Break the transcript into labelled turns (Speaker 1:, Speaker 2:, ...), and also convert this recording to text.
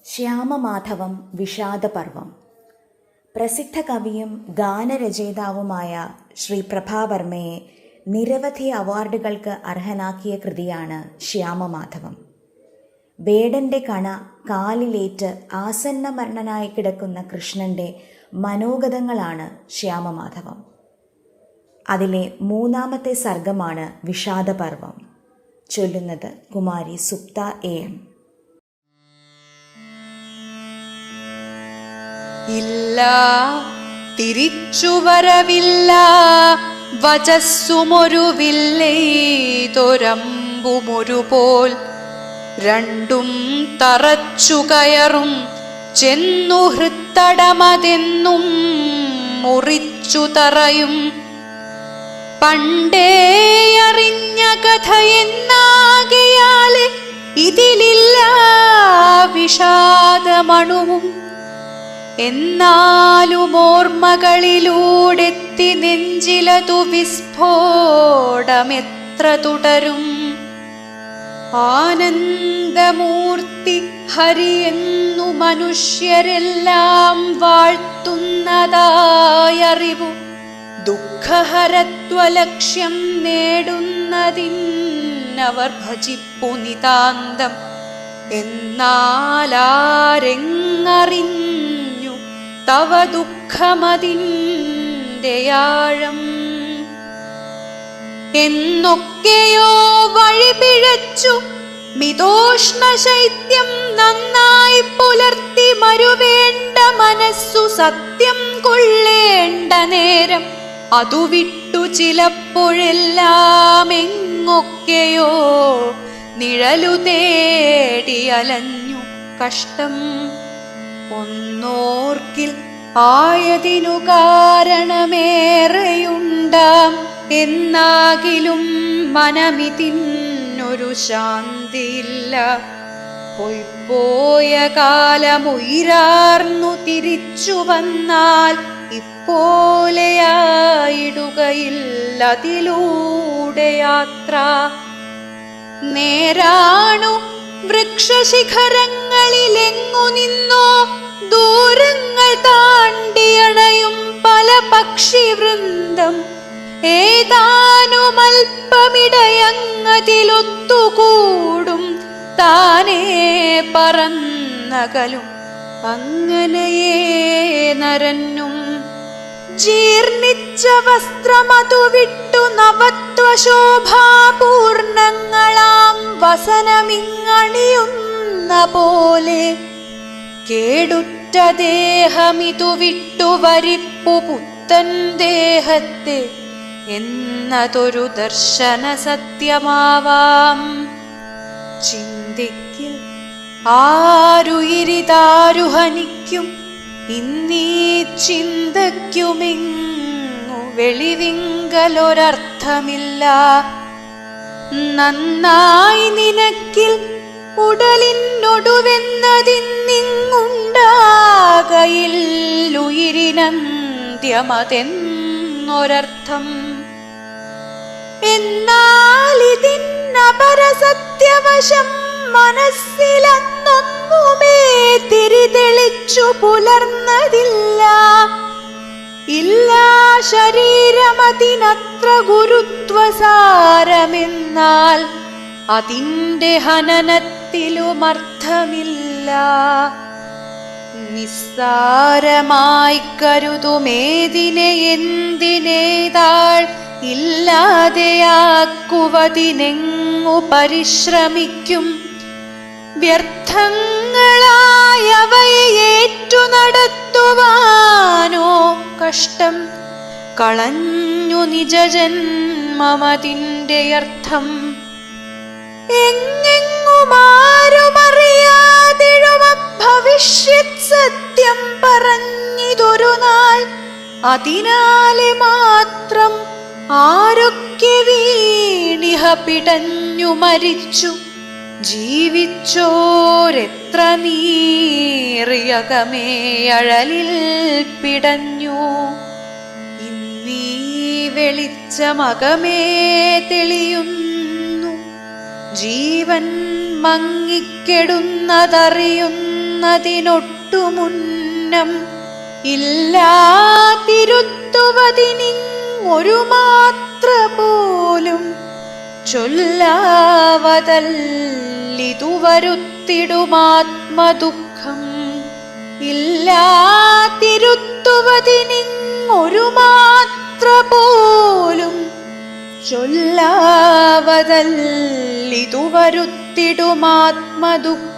Speaker 1: ശ്യാമമാധവം വിഷാദപർവം. പ്രസിദ്ധ കവിയും ഗാനരചയിതാവുമായ ശ്രീ പ്രഭാവർമ്മയെ നിരവധി അവാർഡുകൾക്ക് അർഹനാക്കിയ കൃതിയാണ് ശ്യാമമാധവം. വേടൻ്റെ കണ കാലിലേറ്റ് ആസന്നമരണനായി കിടക്കുന്ന കൃഷ്ണൻ്റെ മനോഗതങ്ങളാണ് ശ്യാമമാധവം. അതിലെ മൂന്നാമത്തെ സർഗമാണ് വിഷാദപർവം. ചൊല്ലുന്നത് കുമാരി സുപ്ത എം.
Speaker 2: ഇല്ല തിരിച്ചുവരവില്ല, വചസ്സുമൊരുവില്ലൈതൊരമ്പുമൊരുപോൽ, രണ്ടും തറച്ചു കയറും ചെന്നു ഹൃത്തടമതെന്നും മുറിച്ചു തറയും. പണ്ടേ അറിഞ്ഞ കഥയെന്നാകയാല് ഇതിലില്ല വിഷാദമണുവും. എന്നാലും ഓർമ്മകളിലൂടെത്തി നെഞ്ചിലതു വിസ്ഫോടമെത്ര തുടരും. ആനന്ദമൂർത്തി ഹരിയെന്നു മനുഷ്യരെല്ലാം വാഴ്ത്തുന്നതായറിവു ദുഃഖഹരത്വലക്ഷ്യം നേടുന്നതിനവർ ഭജിപ്പു നിതാന്തം. എന്നാലാരെങ്ങറിഞ്ഞു തവ ദുഃഖമതിൻ്റെ ആഴം. എന്നൊക്കെയോ വഴിപിഴച്ചു മിതോഷ്ണ ശൈത്യം നന്നായി പുലർത്തി മരുവേണ്ട മനസ്സു സത്യം കൊള്ളേണ്ട നേരം അതു വിട്ടു ചിലപ്പോഴെല്ലാം എങ്ങൊക്കെയോ നിഴലു തേടി അലഞ്ഞു കഷ്ടം. ഒന്നോർക്കിൽ ആയതിനു കാരണമേറെയുണ്ടാം, എന്നാകിലും മനമിതിന്നൊരു ശാന്തിയില്ല. പൊയ്പോയ കാലമുയിരാർന്നു തിരിച്ചു വന്നാൽ ഇപ്പോലെയായിടുകയില്ലതിലൂടെ യാത്ര. നേരാണു വൃക്ഷശിഖരങ്ങളിലെങ്ങു നിന്നോ ദൂരങ്ങൾ താണ്ടിയണയും പല പക്ഷിവൃന്ദം. ഏതാനുമൽപ്പമിടയങ്ങതിലൊത്തുകൂടും താനേ പറന്നകലും. അങ്ങനെയേ നരനും ജീർണിച്ച വസ്ത്രമതു വിട്ടു നവത്വശോഭാപൂർണങ്ങളാം വസനമിങ്ങണിയുന്ന പോലെ കേടുറ്റ ദേഹമിതു വിട്ടു വരിപ്പു പുത്തൻ ദേഹത്തെ എന്നതൊരു ദർശന സത്യമാവാം. ചിന്തിക്ക് ആരുയിരിതാരുഹനിക്കും, ഇന്നീ ചിന്തയ്ക്കുമിങ്ങു വെളിവിങ്കലൊരർത്ഥമില്ല. നന്നായി നിനക്കിൽ ഉടലിനൊടുവെന്നതിന്നിങ്ങുണ്ടാകയില്ലുയിരിനന്ത്യമതെന്നൊരർത്ഥം. എന്നാലിതിന്നപരസത്യവശം മനസ്സിലന്നൊന്നുമേ തിരിതെളിച്ചു പുലർന്നതില്ല. ഇല്ല ശരീരമതിനത്ര ഗുരുത്വസാരമെന്നാൽ അതിൻ്റെ ഹനനത്തിലുമർത്ഥമില്ല. നിസ്സാരമായി കരുതുമേതിനെ എന്തിനേതാൾ ഇല്ലാതെയാക്കുവതിനെങ്ങു പരിശ്രമിക്കും. വ്യർത്ഥങ്ങളായവയെ ഏറ്റു നടത്തുവാനോ കഷ്ടം. കളഞ്ഞു നിജജന്മമതിൻ്റെ അർത്ഥം. എങ്ങെങ്ങുമാരുമറിയാതിഴുമ ഭവിഷ്യത് സത്യം പറഞ്ഞിതൊരു നാൾ. അതിനാലെ മാത്രം ആരൊക്കെ വീണിഹ പിടഞ്ഞു മരിച്ചു. ജീവിച്ചോരെത്ര നീറിയകമേ അഴലിൽ പിടഞ്ഞു. ഇന്നീ വെളിച്ചമകമേ തെളിയുന്നു. ജീവൻ മങ്ങിക്കെടുന്നതറിയുന്ന വരുന്നതിനൊട്ടുമുന്നം ഇല്ലാതിരുത്തുവതിനിങ്ങൊരു മാത്ര പോലും ചൊല്ലാവതല്ലിതു വരുത്തിടുമാത്മദുഃഖം. ഇല്ലാതിരുത്തുവതിനിങ്ങൊരു മാത്ര പോലും ചൊല്ലാവതല്ലിതു വരുത്തിടുമാത്മദുഃഖം.